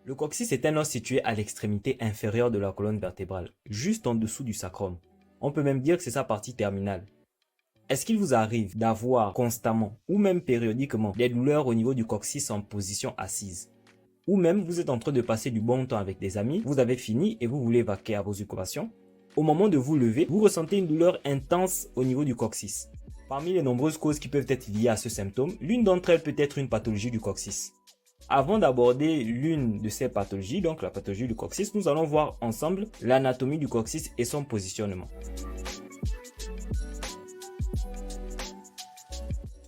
Le coccyx est un os situé à l'extrémité inférieure de la colonne vertébrale, juste en dessous du sacrum. On peut même dire que c'est sa partie terminale. Est-ce qu'il vous arrive d'avoir constamment ou même périodiquement des douleurs au niveau du coccyx en position assise? Ou même vous êtes en train de passer du bon temps avec des amis, vous avez fini et vous voulez vaquer à vos occupations. Au moment de vous lever, vous ressentez une douleur intense au niveau du coccyx. Parmi les nombreuses causes qui peuvent être liées à ce symptôme, l'une d'entre elles peut être une pathologie du coccyx. Avant d'aborder l'une de ces pathologies, donc la pathologie du coccyx, nous allons voir ensemble l'anatomie du coccyx et son positionnement.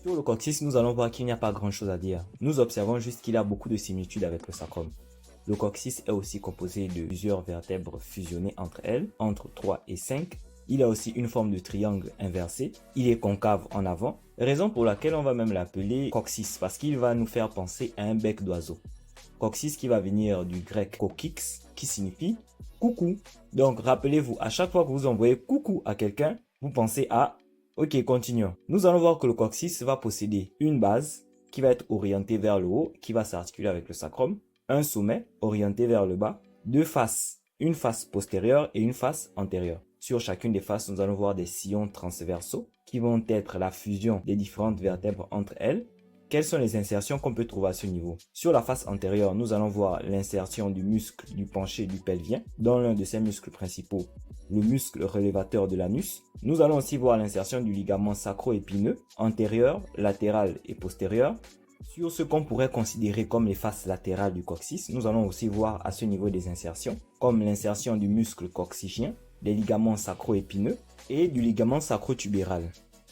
Sur le coccyx, nous allons voir qu'il n'y a pas grand chose à dire. Nous observons juste qu'il a beaucoup de similitudes avec le sacrum. Le coccyx est aussi composé de plusieurs vertèbres fusionnées entre elles, entre 3 et 5. Il a aussi une forme de triangle inversé. Il est concave en avant, raison pour laquelle on va même l'appeler coccyx parce qu'il va nous faire penser à un bec d'oiseau. Coccyx qui va venir du grec kokix qui signifie coucou. Donc rappelez-vous, à chaque fois que vous envoyez coucou à quelqu'un, vous pensez à ok, continuons. Nous allons voir que le coccyx va posséder une base qui va être orientée vers le haut, qui va s'articuler avec le sacrum, un sommet orienté vers le bas, deux faces, une face postérieure et une face antérieure. Sur chacune des faces, nous allons voir des sillons transversaux qui vont être la fusion des différentes vertèbres entre elles. Quelles sont les insertions qu'on peut trouver à ce niveau? Sur la face antérieure, nous allons voir l'insertion du muscle du penché du pelvien dans l'un de ses muscles principaux, le muscle relevateur de l'anus. Nous allons aussi voir l'insertion du ligament sacro-épineux antérieur, latéral et postérieur. Sur ce qu'on pourrait considérer comme les faces latérales du coccyx, nous allons aussi voir à ce niveau des insertions, comme l'insertion du muscle coccygien, des ligaments sacro-épineux et du ligament sacro-tubéral.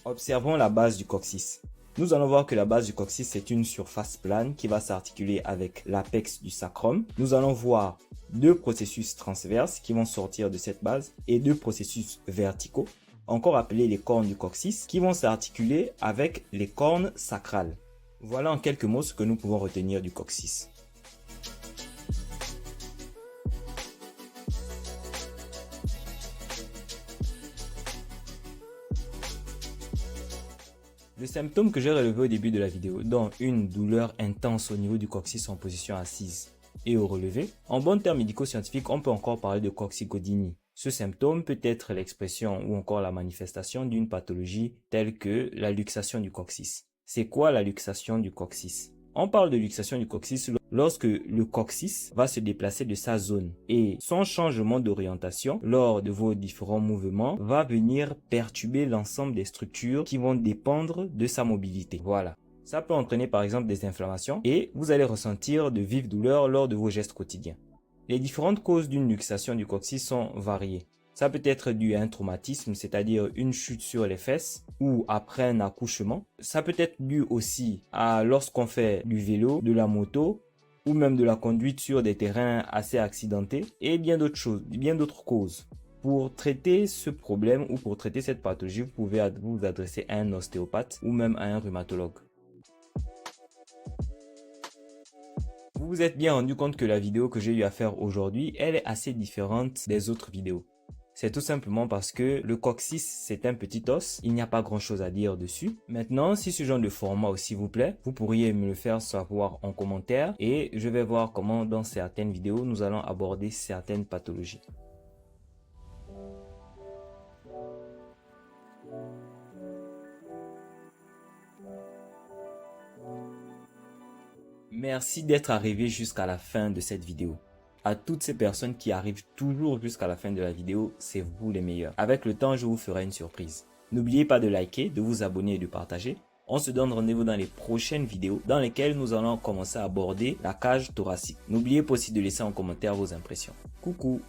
Observons la base du coccyx. Nous allons voir que la base du coccyx c'est une surface plane qui va s'articuler avec l'apex du sacrum. Nous allons voir deux processus transverses qui vont sortir de cette base et deux processus verticaux, encore appelés les cornes du coccyx, qui vont s'articuler avec les cornes sacrales. Voilà en quelques mots ce que nous pouvons retenir du coccyx. Le symptôme que j'ai relevé au début de la vidéo, dont une douleur intense au niveau du coccyx en position assise et au relevé, en bons termes médico-scientifiques, on peut encore parler de coccygodynie. Ce symptôme peut être l'expression ou encore la manifestation d'une pathologie telle que la luxation du coccyx. C'est quoi la luxation du coccyx? On parle de luxation du coccyx lorsque le coccyx va se déplacer de sa zone et son changement d'orientation lors de vos différents mouvements va venir perturber l'ensemble des structures qui vont dépendre de sa mobilité. Voilà. Ça peut entraîner par exemple des inflammations et vous allez ressentir de vives douleurs lors de vos gestes quotidiens. Les différentes causes d'une luxation du coccyx sont variées. Ça peut être dû à un traumatisme, c'est-à-dire une chute sur les fesses ou après un accouchement. Ça peut être dû aussi à lorsqu'on fait du vélo, de la moto ou même de la conduite sur des terrains assez accidentés et bien d'autres choses, bien d'autres causes. Pour traiter ce problème ou pour traiter cette pathologie, vous pouvez vous adresser à un ostéopathe ou même à un rhumatologue. Vous vous êtes bien rendu compte que la vidéo que j'ai eu à faire aujourd'hui, elle est assez différente des autres vidéos. C'est tout simplement parce que le coccyx, c'est un petit os, il n'y a pas grand chose à dire dessus. Maintenant, si ce genre de format aussi vous plaît, vous pourriez me le faire savoir en commentaire et je vais voir comment dans certaines vidéos, nous allons aborder certaines pathologies. Merci d'être arrivé jusqu'à la fin de cette vidéo. À toutes ces personnes qui arrivent toujours jusqu'à la fin de la vidéo, c'est vous les meilleurs. Avec le temps, je vous ferai une surprise. N'oubliez pas de liker, de vous abonner et de partager. On se donne rendez-vous dans les prochaines vidéos dans lesquelles nous allons commencer à aborder la cage thoracique. N'oubliez pas aussi de laisser en commentaire vos impressions. Coucou!